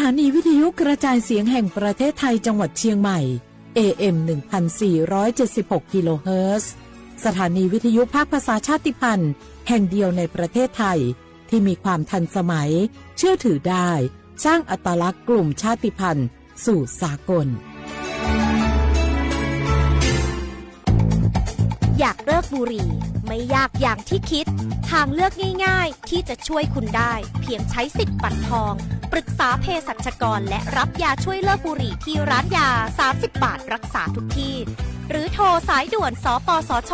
ถานีวิทยุกระจายเสียงแห่งประเทศไทยจังหวัดเชียงใหม่ AM 1476 กิโลเฮิรตซ์สถานีวิทยุภาคภาษาชาติพันธุ์แห่งเดียวในประเทศไทยที่มีความทันสมัยเชื่อถือได้สร้างอัตลักษณ์กลุ่มชาติพันธุ์สู่สากลอยากเลิกบุหรี่ไม่ยากอย่างที่คิดทางเลือกง่ายๆที่จะช่วยคุณได้เพียงใช้สิทธิ์บัตรทองปรึกษาเภสัชกรและรับยาช่วยเลิกบุหรี่ที่ร้านยา30 บาทรักษาทุกที่หรือโทรสายด่วนสปสช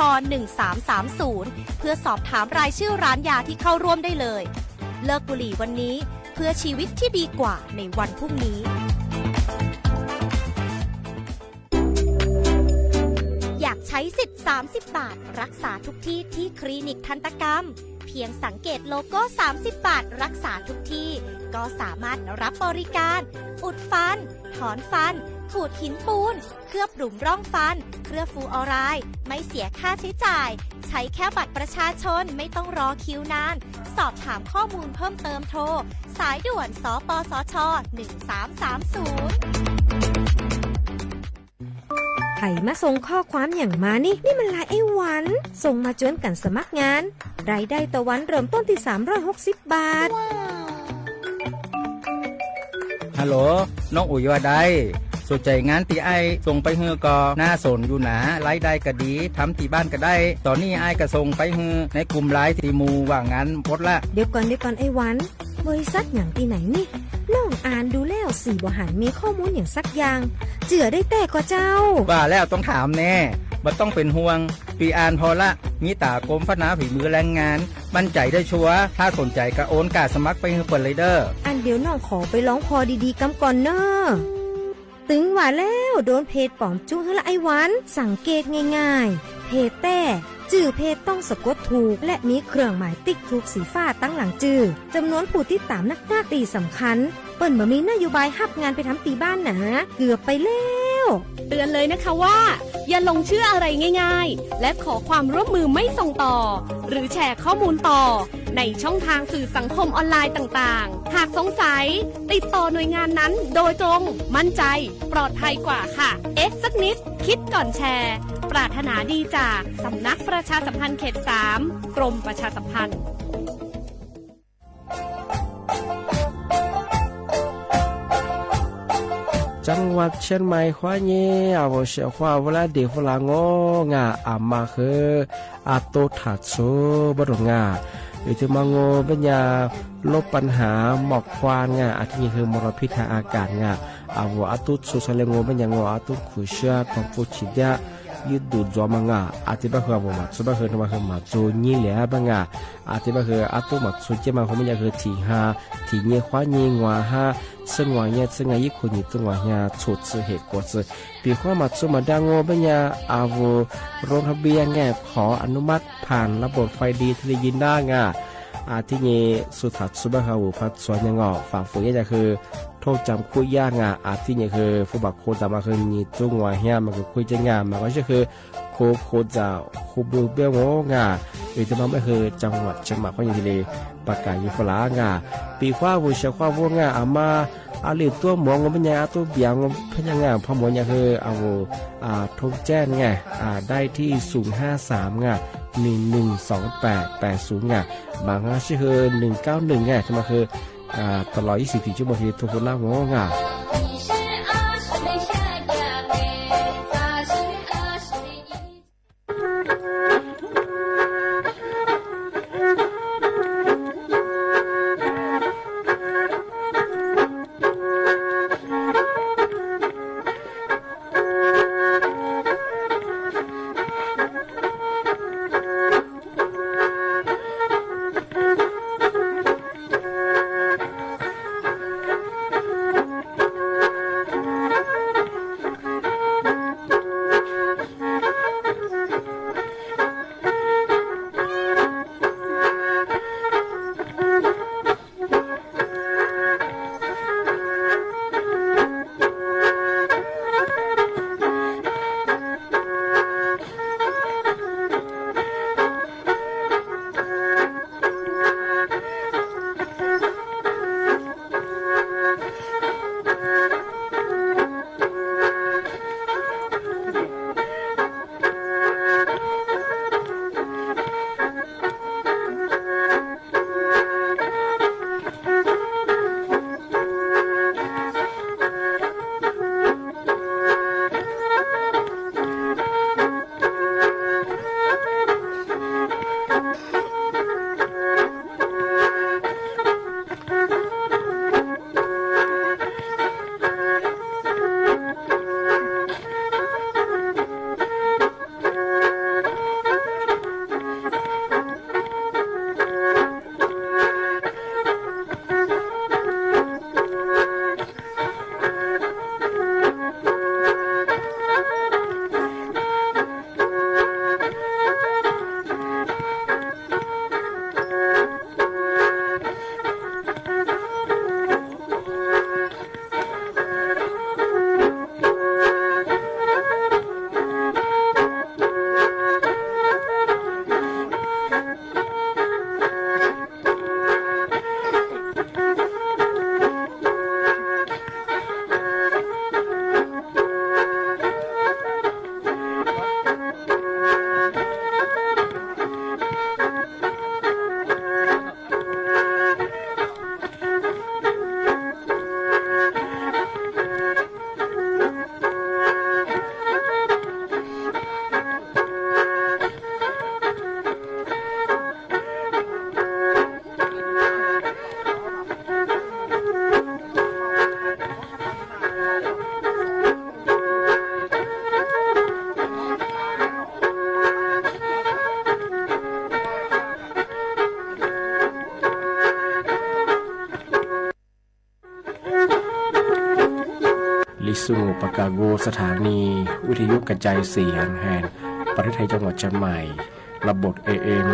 1330เพื่อสอบถามรายชื่อร้านยาที่เข้าร่วมได้เลยเลิกบุหรี่วันนี้เพื่อชีวิตที่ดีกว่าในวันพรุ่งนี้อยากใช้สิทธิ์30 บาทรักษาทุกที่ที่คลินิกทันตกรรมเพียงสังเกตโลโก้30 บาทรักษาทุกที่ก็สามารถรับบริการอุดฟันถอนฟันขูดหินปูนเคลือบหลุมร่องฟันเคลือบฟูออไรด์ไม่เสียค่าใช้จ่ายใช้แค่บัตรประชาชนไม่ต้องรอคิวนานสอบถามข้อมูลเพิ่มเติมโทรสายด่วนสปสช1330ไผ่มาส่งข้อความอย่างมานี่มันลายไอ้หวันส่งมาจนกันสมัครงานรายได้ต่อวันเริ่มต้นที่360 บาทฮัลโหลน้องอุ๋ยว่าได้สนใจงานที่ไอ้ส่งไปเฮือกอหน้าสนอยู่หนารายได้ก็ดีทำที่บ้านก็ได้ตอนนี้ไอ้ก็ส่งไปเฮือในกลุ่มไลน์ที่มูว่างานพดละเดี๋ยวก่อนไอ้หวันบริษัทอย่างที่ไหนนี่น้องอ่านดูแล้วสีบ่หันมีข้อมูลอย่างสักอย่างเจือได้แต่ก็เจ้าว่าแล้วต้องถามแน่บ่ต้องเป็นห่วงปีอ่านพอละมีตากรมพัฒนาฝีมือแรงงานมั่นใจได้ชัวร์ถ้าสนใจก็โอนกาสมัครไปเฮือเปิดเลยเด้ออันเดี๋ยวน้องขอไปร้องพอดีๆกำก่อนเนอะตึงว่าแล้วโดนเพจปลอมจุ้งให้ละไอ้หวันสังเกตง่ายๆเพจแต่ชื่อเพจต้องสะกดถูกและมีเครื่องหมายติ๊กถูกสีฟ้าตั้งหลังชื่อจำนวนผู้ติดตามนักตีสำคัญเปิ้นบ่มีนโยบายฮับงานไปทำตีบ้านนะเกือบไปแล้วเตือนเลยนะคะว่าอย่าลงชื่ออะไรง่ายๆและขอความร่วมมือไม่ส่งต่อหรือแชร์ข้อมูลต่อในช่องทางสื่อสังคมออนไลน์ต่างๆหากสงสัยติดต่อหน่วยงานนั้นโดยตรงมั่นใจปลอดภัยกว่าค่ะสักนิดคิดก่อนแชร์ปรารถนาดีจากสำนักประชาสัมพันธ์เขต3กรมประชาสัมพันธ์จังหวัดเชียงใหม่ขวาเย่อาวเสียขวาเวลาเด็กฝรั่งงาอามาคืออาโตถัดโซบดงาอยู่ที่มังโงปัญญาลบปัญหาหมอกควันงาอาทิคือมลพิษทางอากาศงาอาวอาตุสุสเลงโงปัญญางอาตุขุเชียคอมฟูชิดะยึดดูดจอมังอาอาทิบะคือบ่มาสุบะคือมาคือมาโจนี่แหละบังอาอาทิบะคืออาตุมาสุเจมาของมันคือที่5ที่เนี่ยขวาเย่งวา5ซึ่งว่าเนี่ยซึ่งอายุคนนี้ต้องว่าเนี่ยชุดเหตุกว่าซึ่งปีข้อมาสุมาดังโงปัญญาอาวุโรงทะเบียนแง่ขออนุมัติผ่านระบบไฟดีที่ได้ยินได้งาที่นี่สุดท้ายสุบะเขาพัดสวนยังฝากฝืนจะคือโทษจำคุยยากที่นี่คือผู้บักโคจะมาคือนี่จุงว่าเฮียมันคือคุยจะงานมันก็คือโคจะคูบูเบี้ยงหรือจะมาไม่คือจังหวัดเชียงใหม่ก็ยังทีเลยประกาศยุฟลาปีข้าววุ้เชียข้าววุ้อามาอาลีตัวหมองเป็นยังตัวเบียงเป็นยังพอหมอนยังคือเอาทงแจ้งได้ที่053112880บางชื่อคือ191จะมาคือตลอด24 ชั่วโมงที่ทุกคนล่างง สุงปากาโกสถานีวิทยุกระจายเสียงแห่งประเทศไทยจังหวัดเชียงใหม่ระบบ AM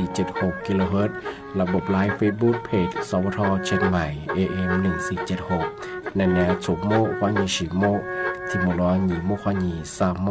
1476กิโลเฮิรตซ์ระบบไลฟ์เฟซบุ๊กเพจสวทเชียงใหม่ AM 1476ในแนวสุโมควานีชิโมที่มร้อนหยีโมควานีซาโม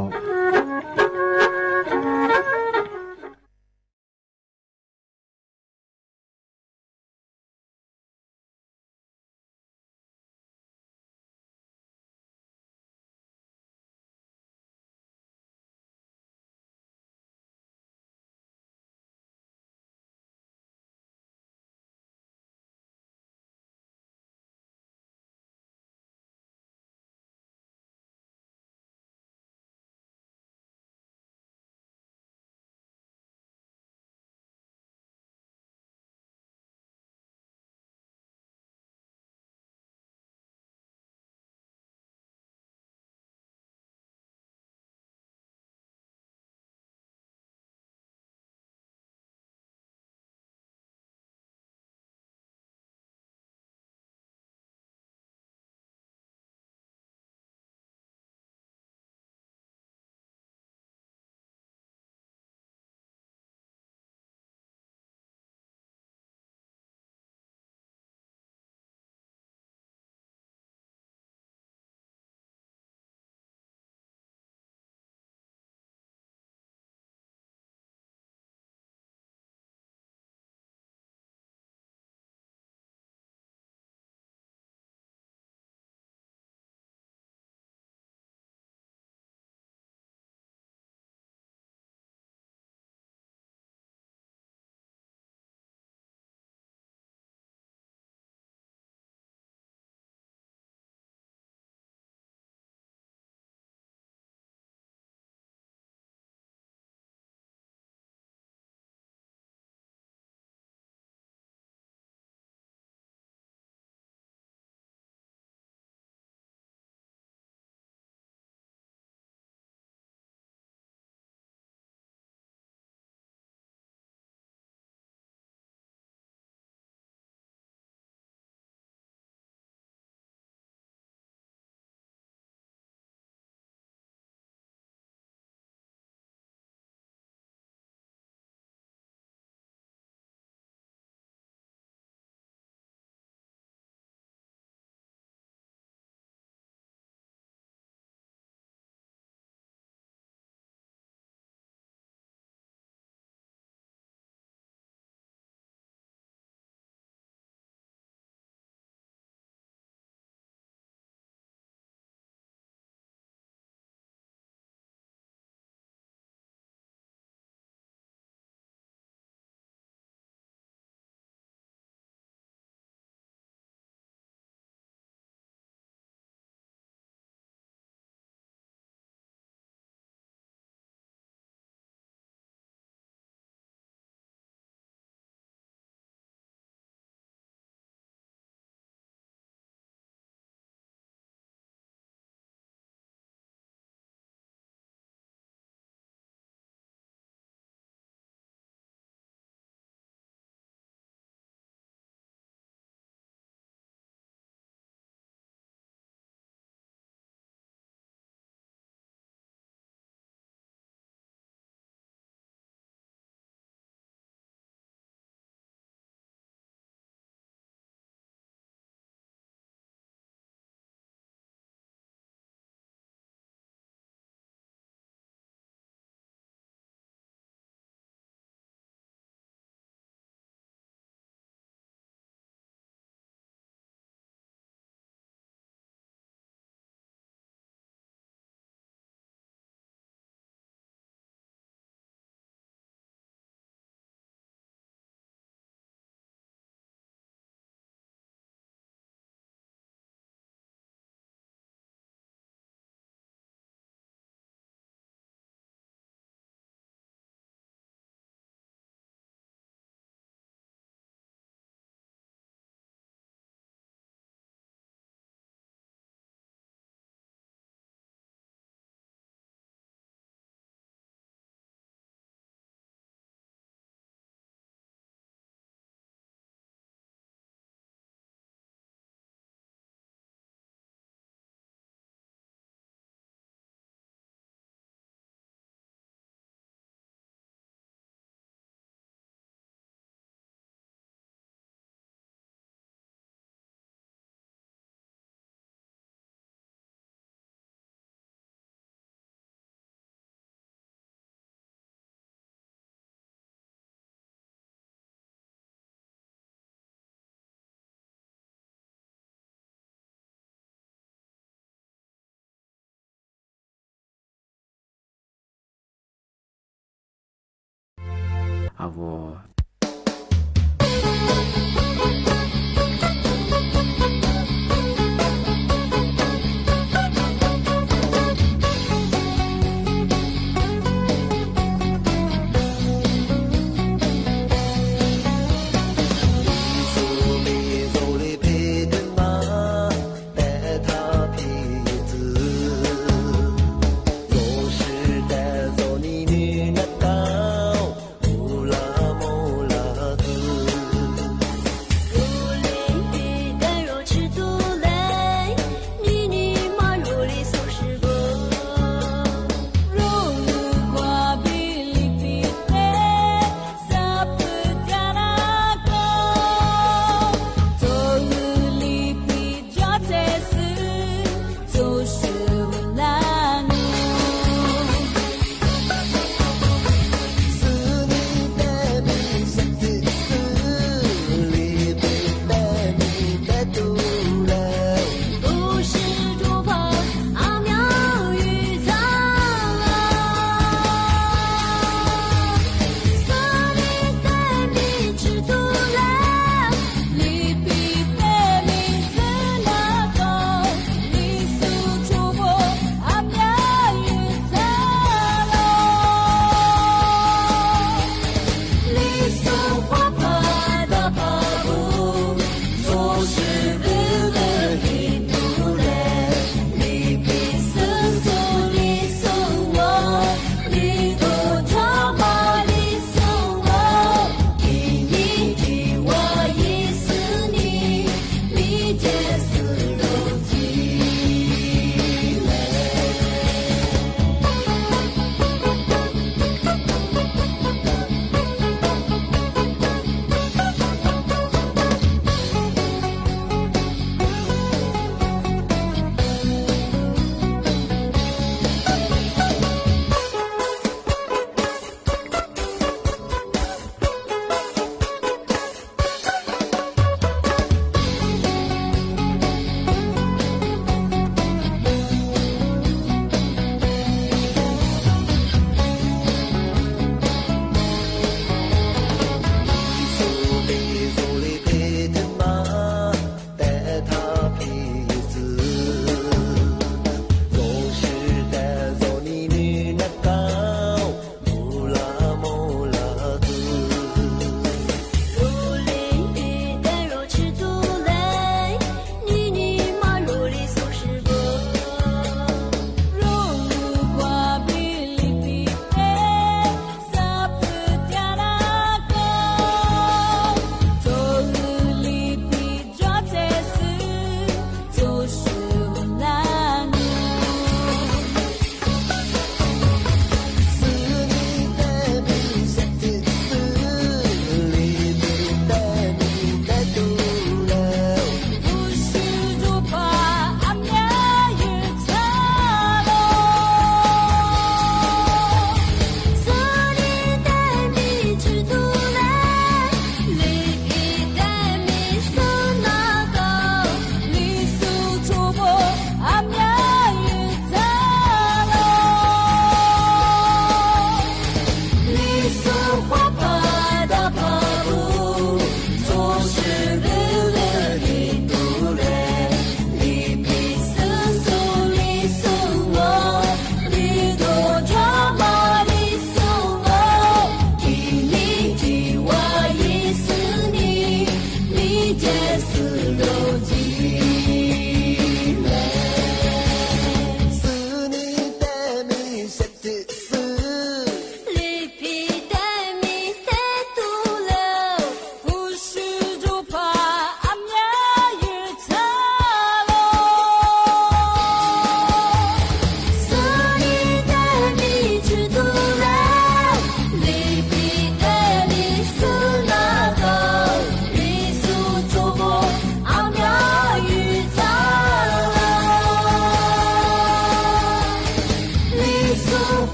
อาโว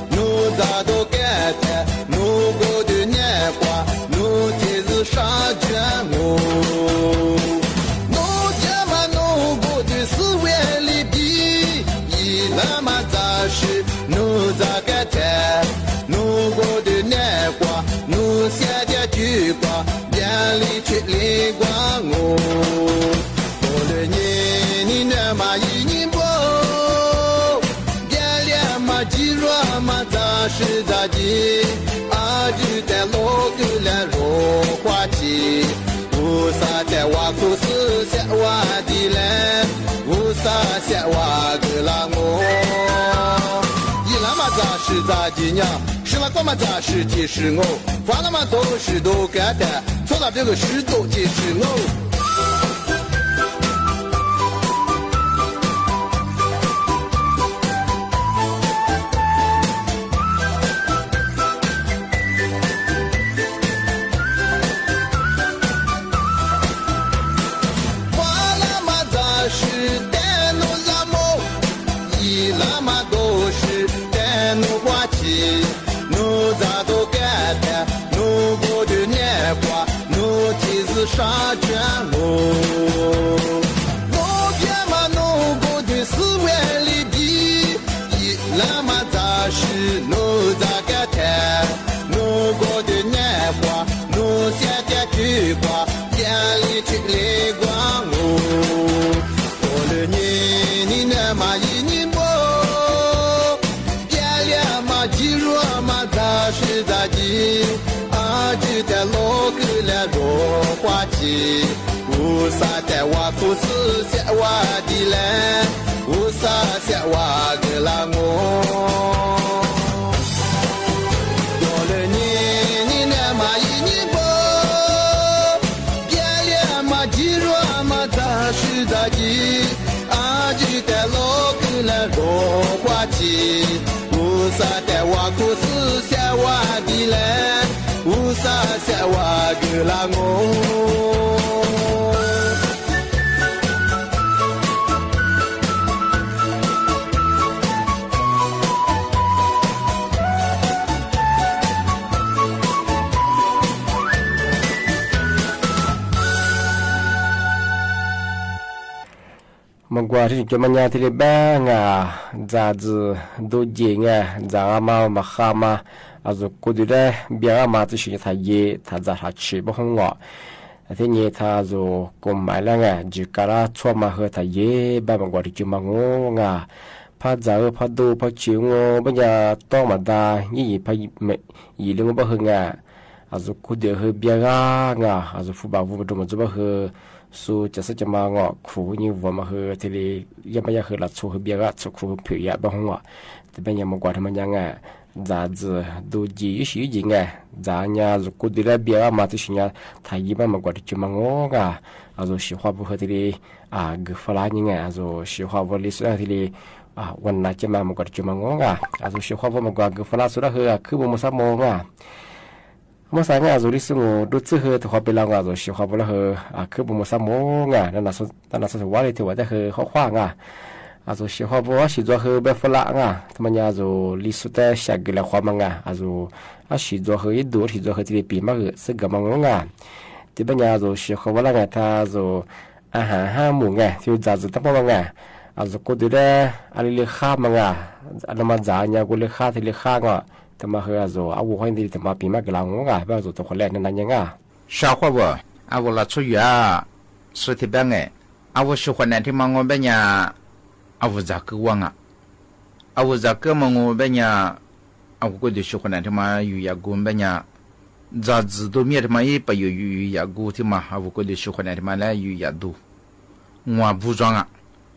奴咋都改天，奴过的年华，奴今日杀绝我。奴家嘛奴过的是为利弊，一那么咋是奴咋改天，奴过的年华，奴现在举光，眼里去灵光我。过了年你那么一年不。是咋的？阿就在老狗来若花旗，无啥在挖苦是些挖的嘞，无啥些挖个啦我。一那么咋是咋的呢？是那个嘛咋是的是我，发那么多事都干的，做了这个事都的是我。杀绝我，我别嘛弄过的是为利弊，一那么咋是弄咋个谈，弄过的年华，弄现在去光，眼里去泪光我，过了年你那么一年不，别了嘛记住嘛咋是咋的，啊就在老狗来若。花旗，无啥在挖苦是些挖的嘞，无啥些挖个啦我。过了年你那么一年不，别了嘛记住嘛咋是咋的，啊就在老狗来若花旗，无啥在挖苦是些挖的嘞。无啥些挖个啦我。Mengkuari kemanya tili banga zazu dojinga zama mahama azu kudure biara ma tu shi ta ye ta za ha chi bo hongwa ate ni ta zo komala nga jikara choma he ta ye ba mengkuari kemango nga pa za pa do pa chi ngo banya to ma da yi pa me yi le ngo ba nga azu kude he biara nga azu fu ba vu do mo zo ba he suจะจะมาเงาะขู่นี่วัวมาเฮทีเลยยังไม่อยากเฮลัดชูเฮเบียร์ชูขู่ผิวยาบ้างวะแต่เป็นยังมากว่าทำมันยังไงจ่าจะดูจีสิยิงไงจ่าเนี่ยจะกูดีแล้วเบียร์มาที่สิเนี่ยไทยบ้างมากว่าที่จะมางงอ่ะอาจจะสิว่าบุเฮทีเลยกฟลานี่ไงอาจจะสิว่าบุลิสุดทีเลยวันนั้นจะมามากว่าที่จะมางงอ่ะอาจจะสิว่าบุมากว่ากฟลาสุดเฮคือบุมุสามงอ่ะเมื่อสายงานจุดิสงดูซื่อเหตุความเป็นเรางานจุสิความเป็นเราคือบุญสามงานนั่นน่ะสุดว่าเลยถือว่าจะคือข้อความงานจุสิความว่าสิจัวคือแบบฝรั่งทำไมงานจุลิสุดแต่เสียกิเลสความงานจุสิจัวคือยิ่งดูสิจัวคือที่ปีมากสึกกับมังงานที่เป็นงานจุสิความว่าเรางานถ้าจุอาหารห้าหมู่งานที่จ่าจุตั้งแต่งานจุกูดูได้อะไรเลี้ยข้ามงานอันนั้นจ่าเนี่ยกูเลี้ยข้าที่เลี้ยข้างแต่มาเฮาโซอาวุธให้ดีแต่มาปีมากลางงอ่ะแบบโซตัวคนแรกนั่นยังอ่ะชาวว่าบ่อาวุธละช่วยสุดที่บ้างไงอาวุธสุขนั้นที่มางงเป็นยาอาวุธจักรวงอ่ะอาวุธจักรมางงเป็นยาอาวุธก็ดีสุขนั้นที่มาอยู่ยากุมเป็นยาจัดตัวเมียที่มาอีไปอยู่ยากุที่มาอาวุธก็ดีสุขนั้นที่มาแล้วอยู่ยาดูงัวบูจงอ่ะ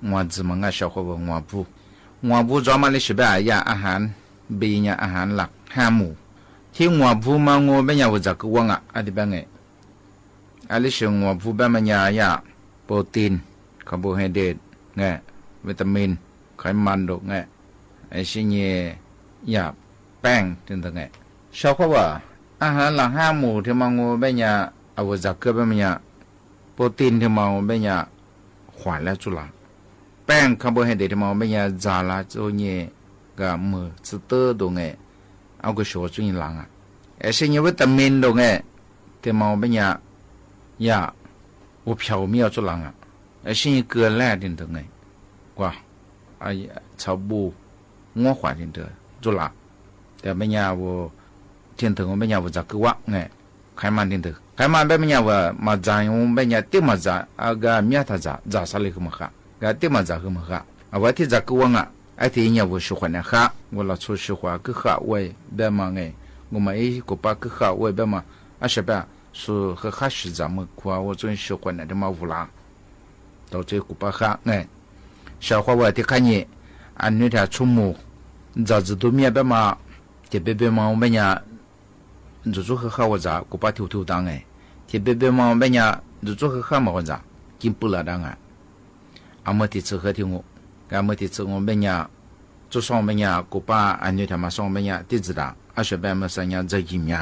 งัวจิมังอ่ะชาวว่างัวบูจงมาเลยสิบายาอาหารเบียอาหารหลักห้าหมู่ที่งัวผู้มางัวเป็นยาวุจักรวงอ่ะอะไรบ้างไงอันนี้ชื่องัวผู้เป็นมันยาโปรตีนคาร์โบไฮเดรตไงวิตามินไขมันดกไงไอชิ้นเย่ยาแป้งต่างๆไงชาวเขาว่าอาหารหลักห้าหมู่ที่มางัวเป็นยาวุจักรเป็นมันยาโปรตีนที่มางัวเป็นยาขวานและจุฬาแป้งคาร์โบไฮเดรตที่มางัวเป็นยาจาระโจเย่ก个么是得动哎，เอา个小注意lang啊，是因为vitamin动哎，对嘛我们呀，我飘渺做lang啊，是因个来点动哎，哇，哎呀，草布我花点的做啦，แต่ไม่ยา我天头我ไม่ยา我咋个哇哎，开慢点的，开慢别ไม่ยา我嘛咋我ไม่ยา点嘛咋啊个面他咋啥哩个么哈，个点嘛咋个么哈，啊我听咋个哇啊。ไอ้ที่เนี่ยว่าสุขวัญนะครับเวลาช่วยสุขวัญก็ข้าไว้แบบมาไงกูมาไอ้กูป้าก็ข้าไว้แบบมาอาใช่ปะสุขข้าสิจามึกขวาว่าจนสุขวัญเนี่ยมาวุ่นละต่อจากกูป้าข้าไงชาวเขาว่าที่ข้าเนี่ยอันนี้ถ้าชุ่มมูจะจะดูเมียแบบมาที่เบบมาไม่เนี่ยจู่ๆข้าว่าจะกูป้าทิวๆดังไงที่เบบมาไม่เนี่ยจู่ๆข้ามาว่าจะกินปุระดังไงอามาที่เจอเขาที่งู个么的这我们呀，做上面呀，古巴安尼他妈上面呀，地址的，阿学班么三呀在一面，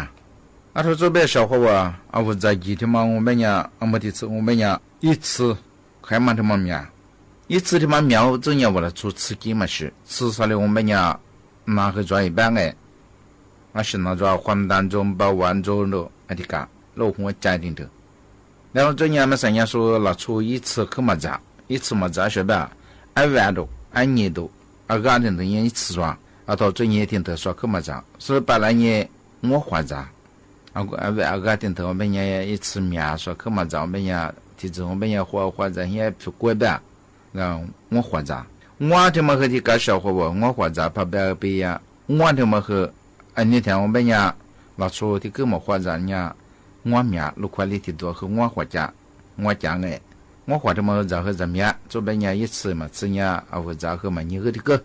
阿说这边小伙啊，阿我在一天嘛我们呀，阿么的这我们呀，一次还蛮他妈面，一次他妈苗这样我来做刺激嘛是，吃啥的我们呀，拿去做一般哎，阿是那做黄蛋中包完中咯，阿的个老红家庭的，然后这样么三呀说拿出一次去嘛咋，一次嘛咋学班。爱玩的，爱捏的，啊，家庭的人一起耍，啊，到这年天头耍去嘛着，所以把那年我花着，啊，家庭头我们也一次面耍去嘛着，我们也提着我们也花着也去过呗，啊，我花着，我他妈和你搞小伙不，我花着怕别呀，我他妈和，那天我们也拿出的给我花着呢，我面路块里的多和我花着，我讲哎。我花他妈咋和怎么样？做半年一次嘛，次年啊我咋和嘛你个的个，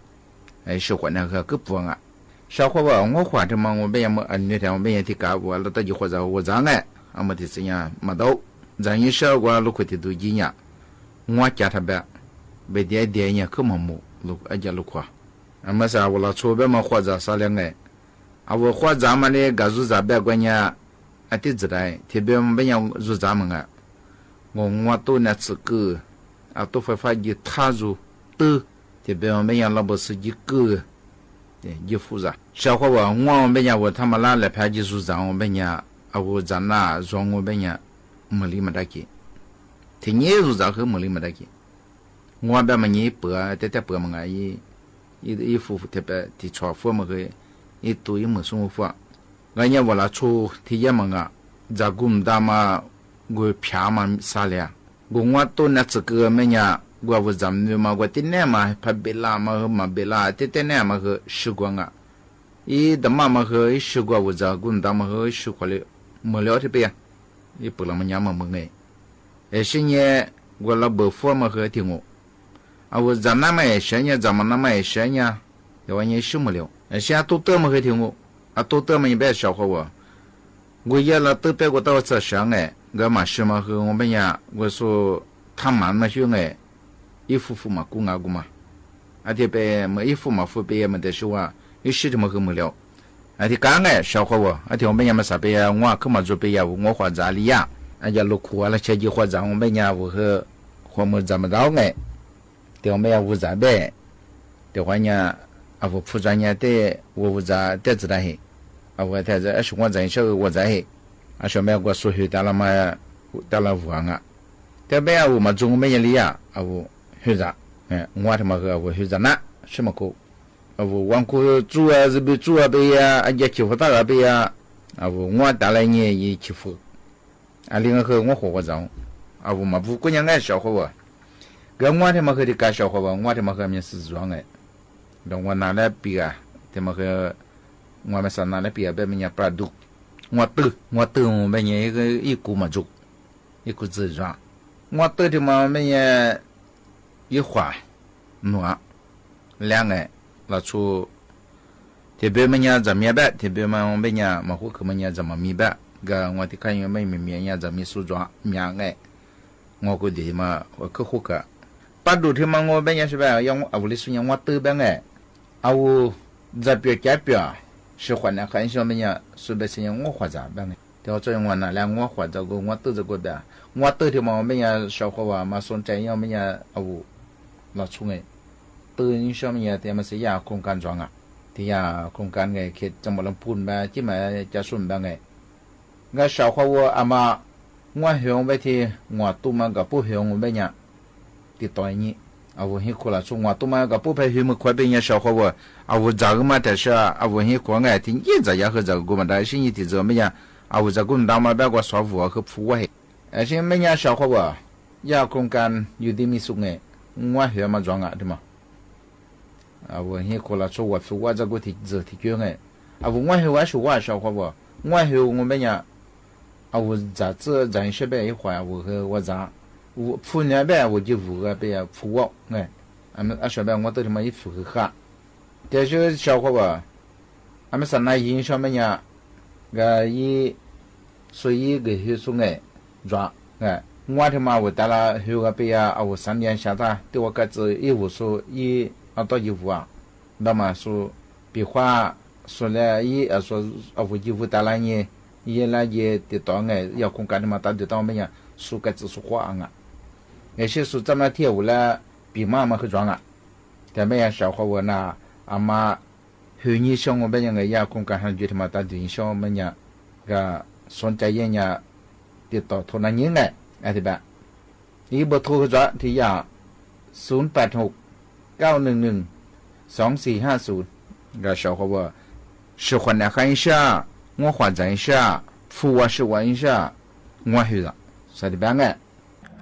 哎，小伙那个个不啊，小伙吧，我花他妈我半夜么那天我半夜的干我了，大家伙子我咋哎，啊么的这样没到，咱一小我路块的都一样，我家他呗，别点呀可么么路一家路块，啊么啥我了出边嘛花着啥两哎，啊我花咱们的干入咱别关呀，啊的子来，特别我半夜入咱们啊。我都那这个啊，都会发现踏入的，这边我们养老不是一个，一复杂。小伙吧，我们家我他妈拿来拍技术上，我们家啊，我在那让我们家没理没得给，听你入账后没理没得给，我边么你白，在白么啊，一夫妇特别的炒饭么个，一多一么生活，人家我那出体验么啊，在工大嘛。我票嘛啥了？我都那这个么呀？我咱们嘛，我今年嘛怕别拉嘛别拉，今年嘛和习惯啊，一的妈妈和习惯我在工大嘛和习惯了，没了这边，也不那么娘嘛哎，哎现在我那不服嘛和听我，啊我咱那么现在咱们那么现在，要完也修没了，现在都得嘛和听我，啊都得嘛一般小伙我也了都别个到这上哎。我嘛是嘛和我们呀，我说他们嘛兄哎，一夫妇嘛公啊公嘛，而且别么一夫嘛夫别么的说啊，有时他们和没了，而且刚哎小伙我，而且我们呀嘛啥别呀，我可嘛做别呀，我花咋里呀，而且路苦啊了，前几花咋我们呀我和我们怎么着哎，对我们呀无咋呗，对话呢啊我铺专业的我无咋得知道嘿，啊我在这是我在小我在嘿。啊，小妹，我说去到了嘛，到了武汉啊，这边我们中国也里啊，啊我学长，我他妈个我学长那什么个，啊我往过住啊是不住啊呗呀，啊也欺负大个呗呀，啊我带来呢也欺负，啊另外和我活着，啊我嘛不过年爱小伙吧，跟我他妈和的干小伙吧，我他妈和面是装哎，让我拿来比啊，他妈和我们上拿来比啊，别人家不读。我得我们也一股嘛做，一股自转，我得的嘛我们也一花暖两个拿出，特别么呀怎么办？特别嘛我们呀嘛户口么呀怎么明白？个我的看有没面呀怎么梳妆面个，我估计嘛我可户口，把路天嘛我们也是吧？要我屋里说我得呗个，啊我这边改变。是换了很小么呀，随便些我花咋办呢？对我这样我拿来我花这个我都这个的，我都的嘛我们呀小伙娃嘛说这样么呀啊我老出哎，都你小么呀他们是也空干装啊， ที่ยาโครงการไงเขตจังหวัดลำพูนมาที่มาจะสุ่มบางไงงั้นชาวเขาว่าอามางัวเหี่ยวไปที่งัวตุ้มมากับผู้เหี่ยวไปเนี่ยติดต่ออย่างนี้เอาไว้ให้คนละส่งงัวตุ้มมากับผู้ไปหิวมือควายเป็นเนี่ยชาวเขาว่าเอาไว้จากมาแต่เช้าเอาไว้ให้คนไงที่ยิ่งจะอยากให้จากกูมันได้สิ่งที่ที่จะไม่เนี่ยเอาไว้จากกูดาวมาแบบว่าสอบหัวคือผู้ว่าไอ้สิ่งไม่เนี่ยชาวเขาว่ายาโครงการอยู่ที่มีสุขไงงัวเหี่ยวมาจองอ่ะใช่ไหมเอาไว้ให้คนละส่งว่าผู้ว่าจากกูที่จะที่เกี่ยวไงเอาไว้งัวเหี่ยวว่าชาวเขาว่างัวเหี่ยว我们呀啊我咋这人设备一会我和我咋我铺年呗我就五个呗铺我哎俺们设备我都他妈一铺个哈但是小伙吧俺们上那印象么呀个一所以个就说哎抓哎我他妈我带了后个呗呀啊我3年下他对我个子一无说一啊到一无啊那么说比话说了一说啊我一无带了你也来也得到哎要公干的嘛到得到么呀说个子说话啊那些说咱们跳舞了比妈妈很壮啊但么呀小伙我那阿妈后年像我们样个也公干上就他妈到底像我们呀个sonใจเย็น呀ติดต่อโทรนั้นยังไงไอ้ที่แบบนี่เบอร์โทรก็จะที่ยา086-911-2450个小伙伴是换来看一下我换证一下付我是问一下我去了啥的办案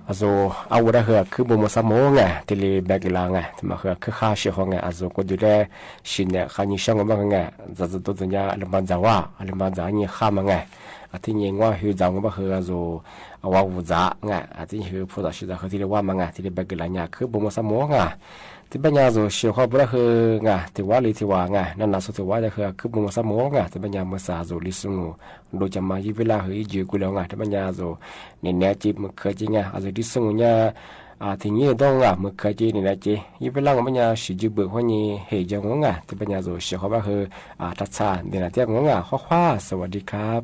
also au da ha ku bo mo sa mo nga tele bagila nga ma ha ku kha shi ho nga also ko de le shin ne kha ni shang ma nga za za to nya le man za wa le man za ni kha ma nga ati ni ngwa hu za ngwa ha also awa wu za nga ati hu phu da shi da ha tele wa ma nga tele bagila nya ku bo mo sa mo nga ti ba nya zo shi ho bra ha nga ti wa li ti wa nga na na so ti wa da ha ku bo mo sa mo nga ti ba nya ma sa zo li su do cha ma yi vela he ji ku lo nga ti ba nya zo ni ne ji ma kha ji nga also di su nya thì như đó ngà một cái gì này là gì, như vậy là người nhà sử dụng bữa hoa nhị hệ cho người ngà thì bây giờ rồi sẽ có bao nhiêu tất cả để là tiếc người ngà hoaสวัสดีครับ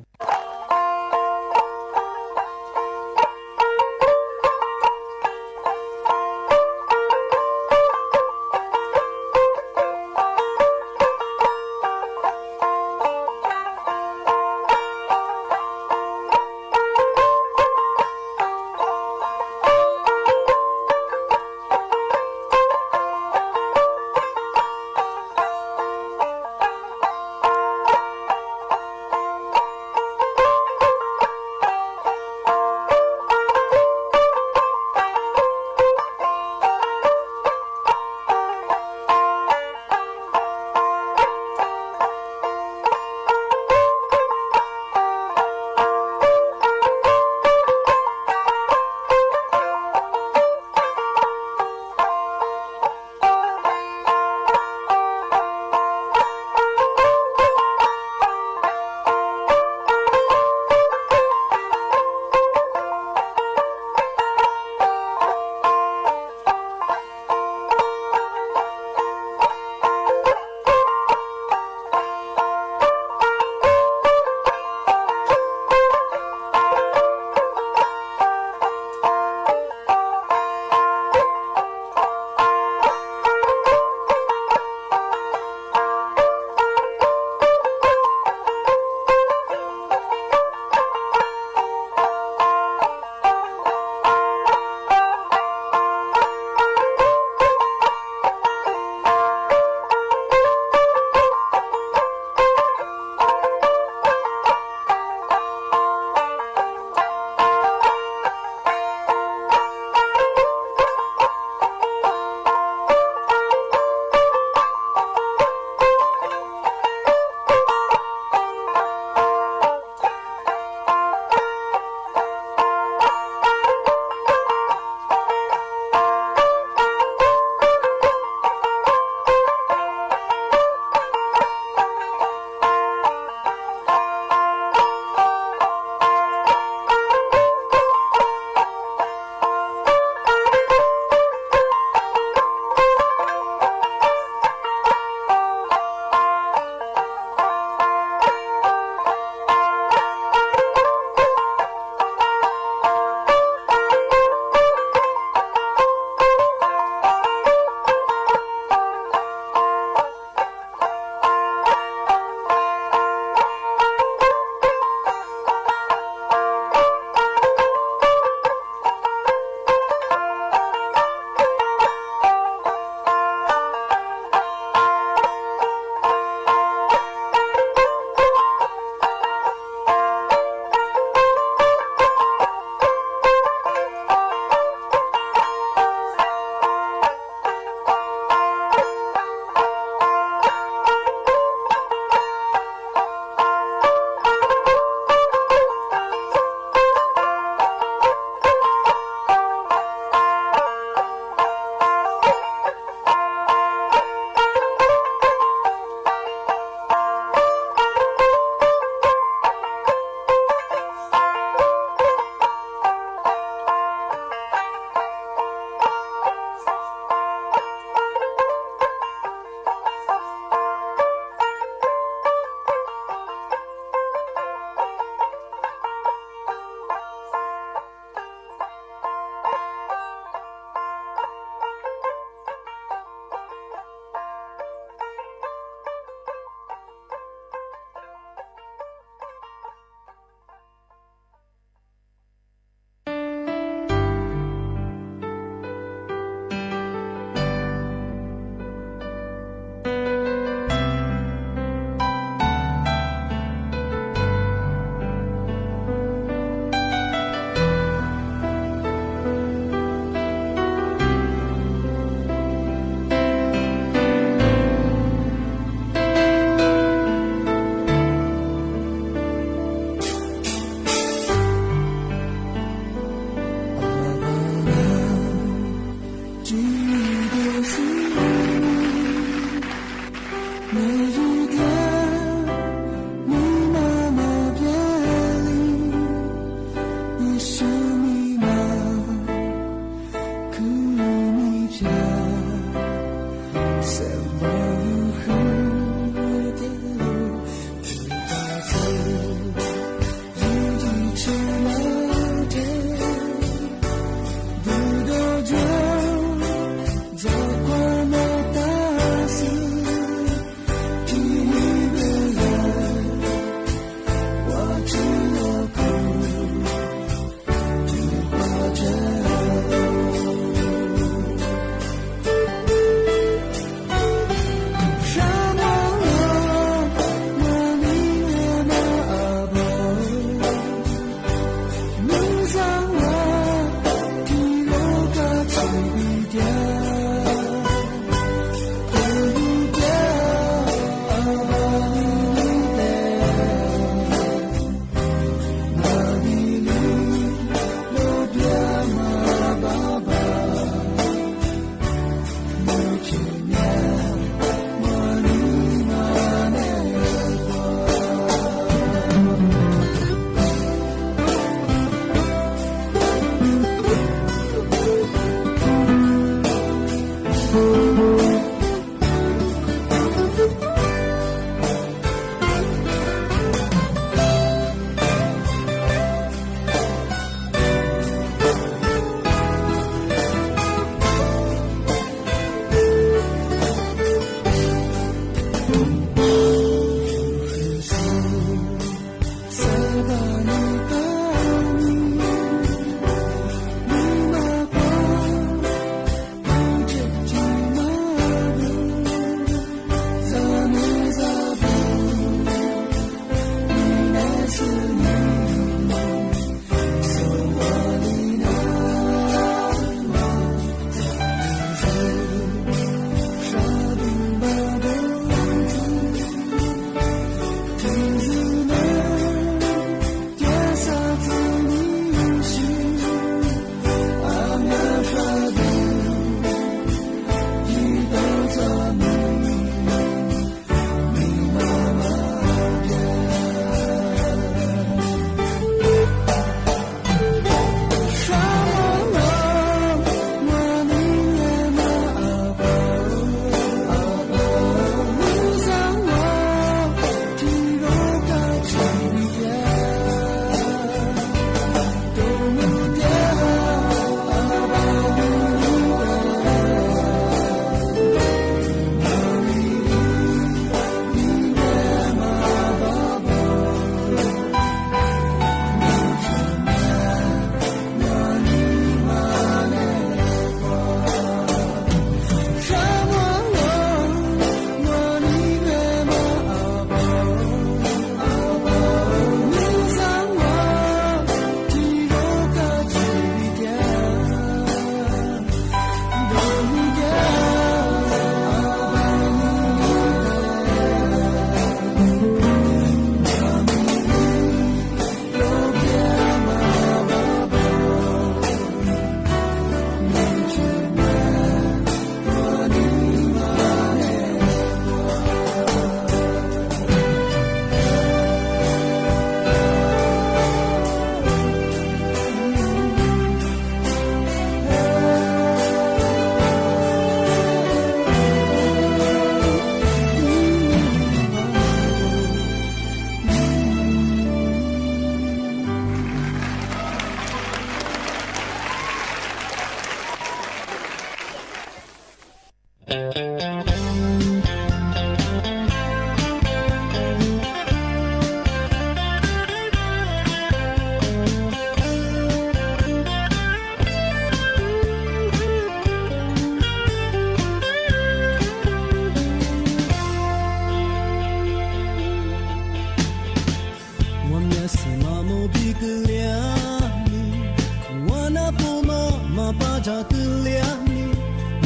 扎格亮你，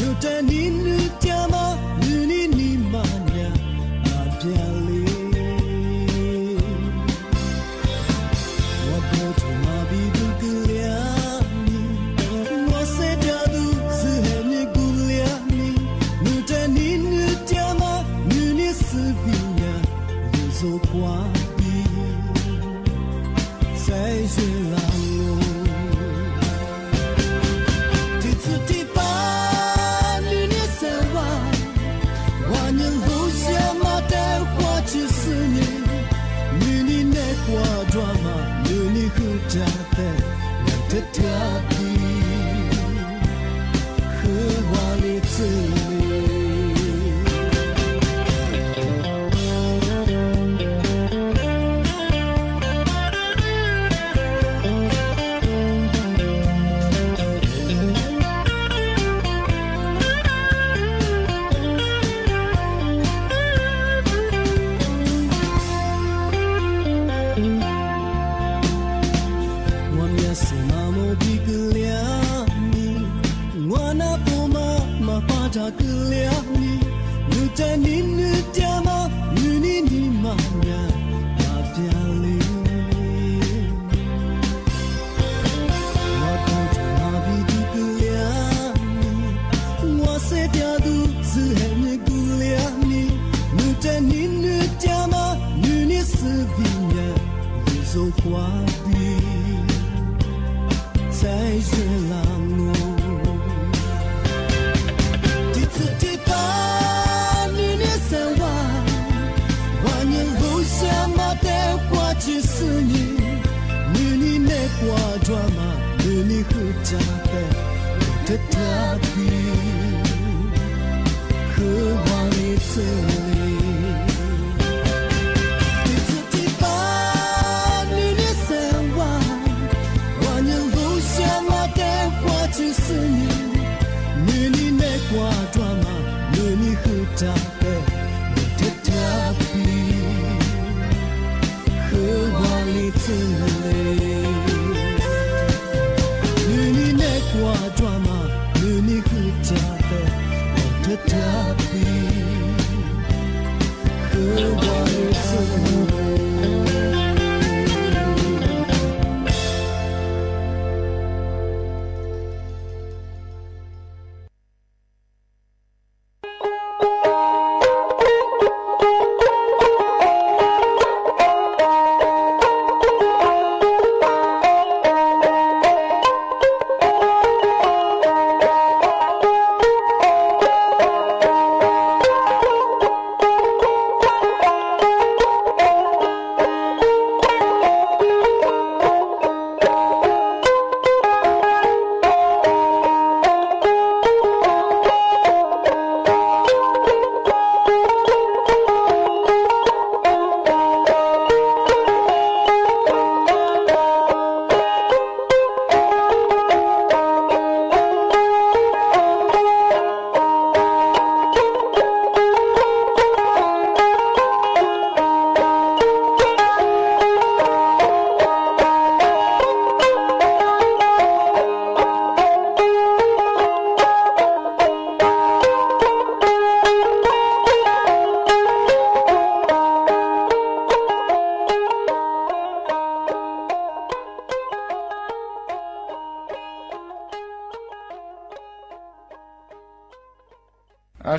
有着你女家嘛，女你你妈呀，阿边里，我不出马比杜格亮你，我谁家都是很你古亮你，有着你女家嘛，女你是比呀，有手挂比，在学啦。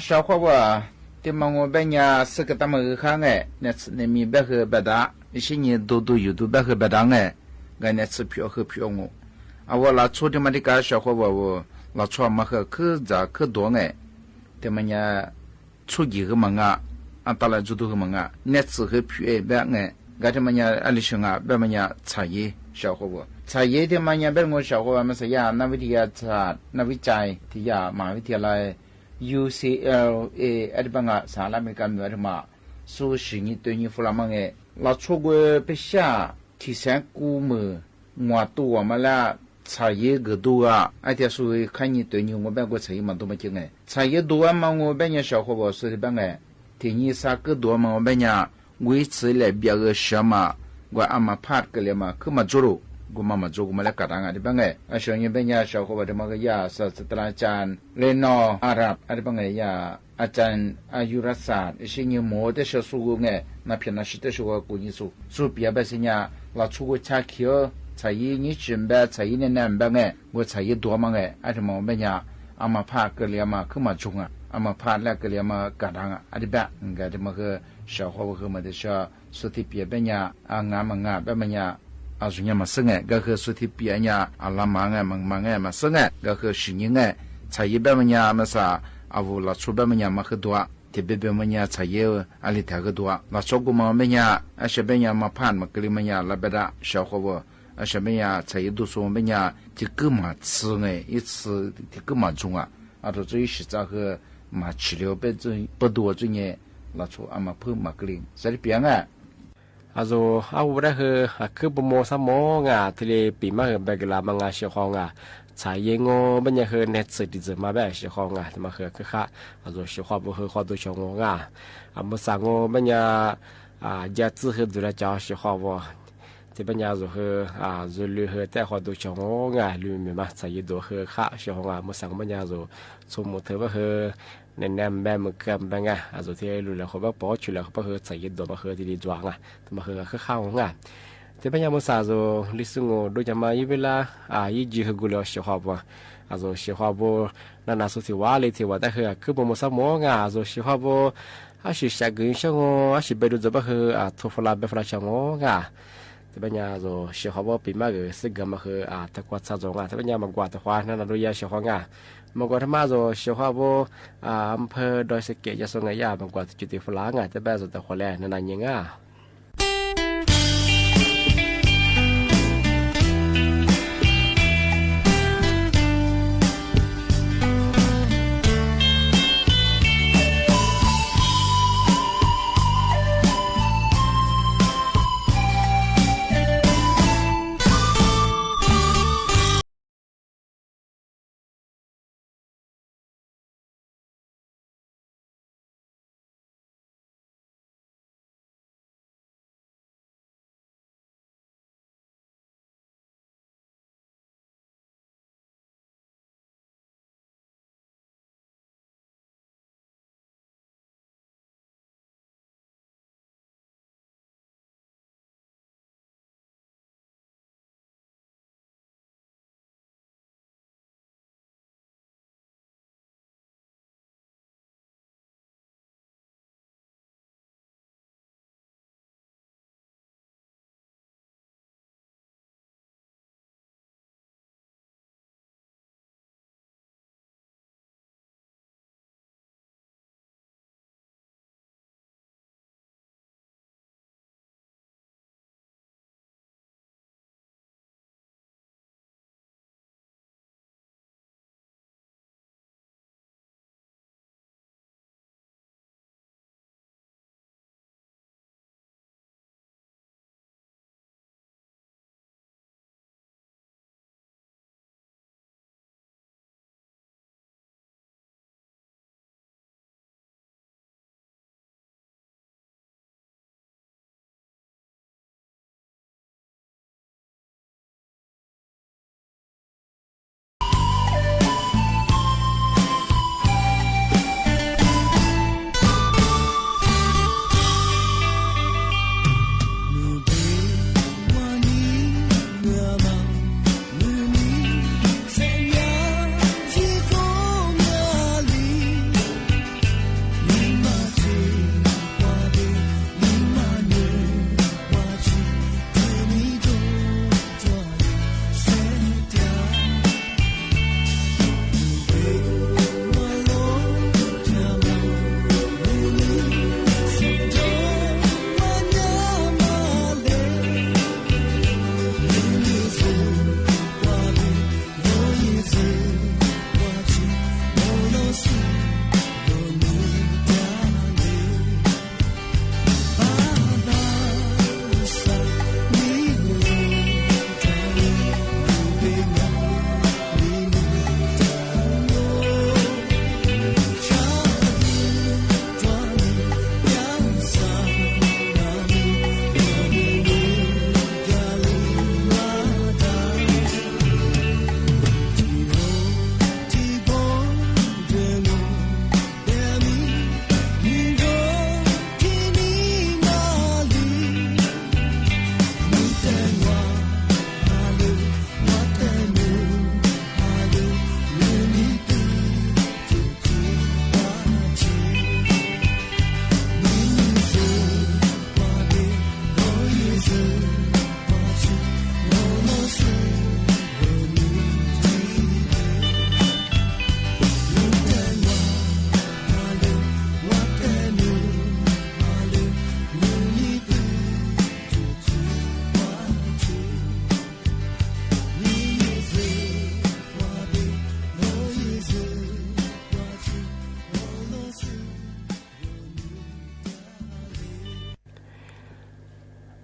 小伙伴，对嘛我别人是个他们看哎，那次那米别和别打，一些人都有都别和别打哎，俺那次票和票我，我拉出的嘛的个小伙伴我拉出嘛和可咋可多哎，对嘛呀，出几个嘛打来就多个嘛那次和票哎别哎，俺这嘛呀阿里兄啊，别嘛呀茶叶小伙伴。茶叶的嘛呀，别我小伙伴们说呀，那位的呀茶，那位斋的呀，马位的来。UCLA 阿里邦啊，啥拉没干么的嘛？说是你对你弗拉芒诶，那错过不下提升估么？我多我们啦，茶叶个多啊！而且说看你对你我别个茶叶嘛多么精诶，茶叶多啊嘛我别人小伙伴说的帮诶，提你啥个多嘛我别人维持来别个什么，我阿妈怕个了嘛，可嘛做了， กูมาจูกูมาแล้วกัดอ่ะที่บังไงช่วงนี้เป็นยาชาวเขาบอกว่าก็ยาศาสตราจารย์เลนออาหรับอะไรบังไงยาอาจารย์อายุรศาสตร์สิ่งนี้หมดแต่ชาวสูงไงนับเป็นนักศึกษาชัวร์กูยิ่งสูเปียแบบสิ่งนี้เราชูกูชาเขียวใช้ยี่จุนแบบใช้ยี่เนี่ยแบบไงกูใช้ยี่ตัวมังไงอะไรมองเป็นยาอามาพาเกลียมาขึ้นมาจุงอ่ะอามาพาแล้วเกลียมากัดอ่ะอะไรแบบงั้นที่มันก็ชาวเขาเขามาเดี๋ยวสุดที่เปียเป็นยาอ่างามงาแบบมันยาอาจุเนี่ยมาซึ่งก็คือสุดที่เปียเนี่ยอาลามังมังมาซึ่งก็คือสิ่งนี้ใช้แบบมันยามาซาอาวุธชุบแบบมันยามาคือตัวที่แบบมันยาใช้อะไรแท้ก็ตัวเราชกุมามันยาอาเชเป็นยามาผ่านมากลีมันยาละเบดาชาวเขาว่าอาเชเป็นยาใช้ดูส่วนเป็นยาที่กูมา吃ไง一吃ที่กูมา中啊啊这这一时这个嘛治疗被这不多这呢เราชอามาเพิ่มมากลีใส่เปียงอ่ะอาโซอาวุธคือปโมสมองอ่ะทะเลปีมาเบกลามังอาเชียของอ่ะชายงอบัญญัติเน็ตสิดิจมาแบบเชียของอ่ะที่มาคือค่ะอาโซเชียความบุคคลตัวชงอ่ะมุสังบัญญัติยัดซื้อดูแลจ้าเชียของว่าที่บัญญัติจะลือแต่ความตัวชงอ่ะลืมไม่มาชายดูค่ะเชียของอ่ะมุสังบัญญัติสมมติว่าแนะนำแบบมือกันแบบไงอาจจะที่รู้แล้วเขาบอกปอชุดแล้วเขาบอกใส่ยัดตัวมาที่ดีจวงอ่ะแต่มาคือข้าวของอ่ะที่เป็นยามมุสาโซลิสุงโอโดยจะมาอีเวลายี่จีกุลเชียร์บัวอาจจะเชียร์บัวนั่นน่าสุดที่ว่าเลยที่ว่าแต่คือเป็นมุสามงอ่ะอาจจะเชียร์บัวอาชีพกินช่างอาชีพไปดูจะบอกทุฟลาเบฟลาช่างอ่ะที่เป็นยามโซเชียร์บัวปีมากสิ่งก็มาตะกวาดซาจงอ่ะที่เป็นยามมากวาดตะควานั่นน่ะดูยาเชียร์อ่ะมากกว่าธรรมะโซเชียร์บัวอำเภอดอยสะเก็ดยาสงยามากกว่าจุดที่ฟลางอ่ะแต่แบบสุดแต่คนแรกนั่นยังอ่ะ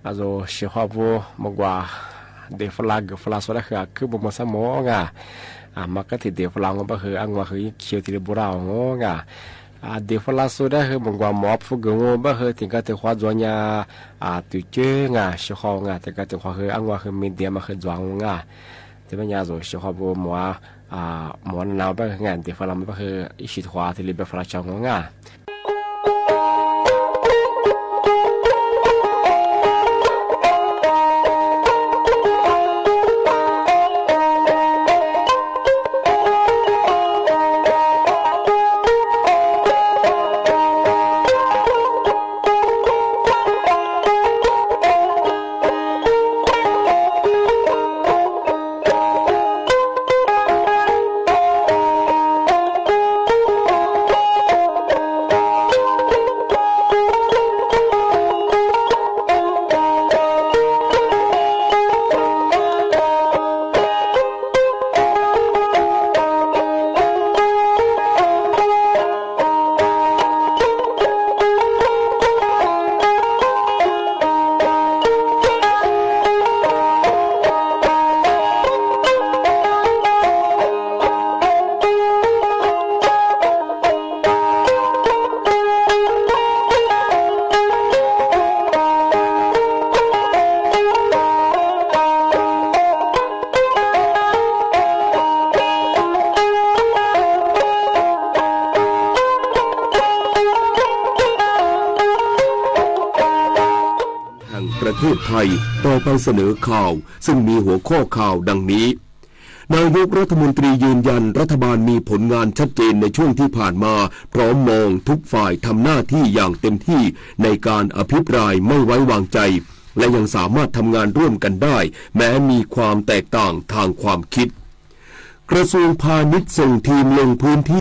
Also siapa mengwa de flag sudah ke bomo samo nga maka ti de flag ba he angwa he kio ti bura nga de flag sudah he mengwa mop fu go ba he tingkat te hwa zonya tu che nga siapa nga tingkat te hwa he angwa he media ma he zong nga te ba nya zo siapa bo mo mo na ba nga de flag ba he ishi hwa ti le ba flag chang ngaประเทศไทยต่อไปเสนอข่าวซึ่งมีหัวข้อข่าวดังนี้นายกรัฐมนตรียืนยันรัฐบาลมีผลงานชัดเจนในช่วงที่ผ่านมาพร้อมมองทุกฝ่ายทำหน้าที่อย่างเต็มที่ในการอภิปรายไม่ไว้วางใจและยังสามารถทำงานร่วมกันได้แม้มีความแตกต่างทางความคิดกระทรวงพาณิชย์ส่งทีมลงพื้นที่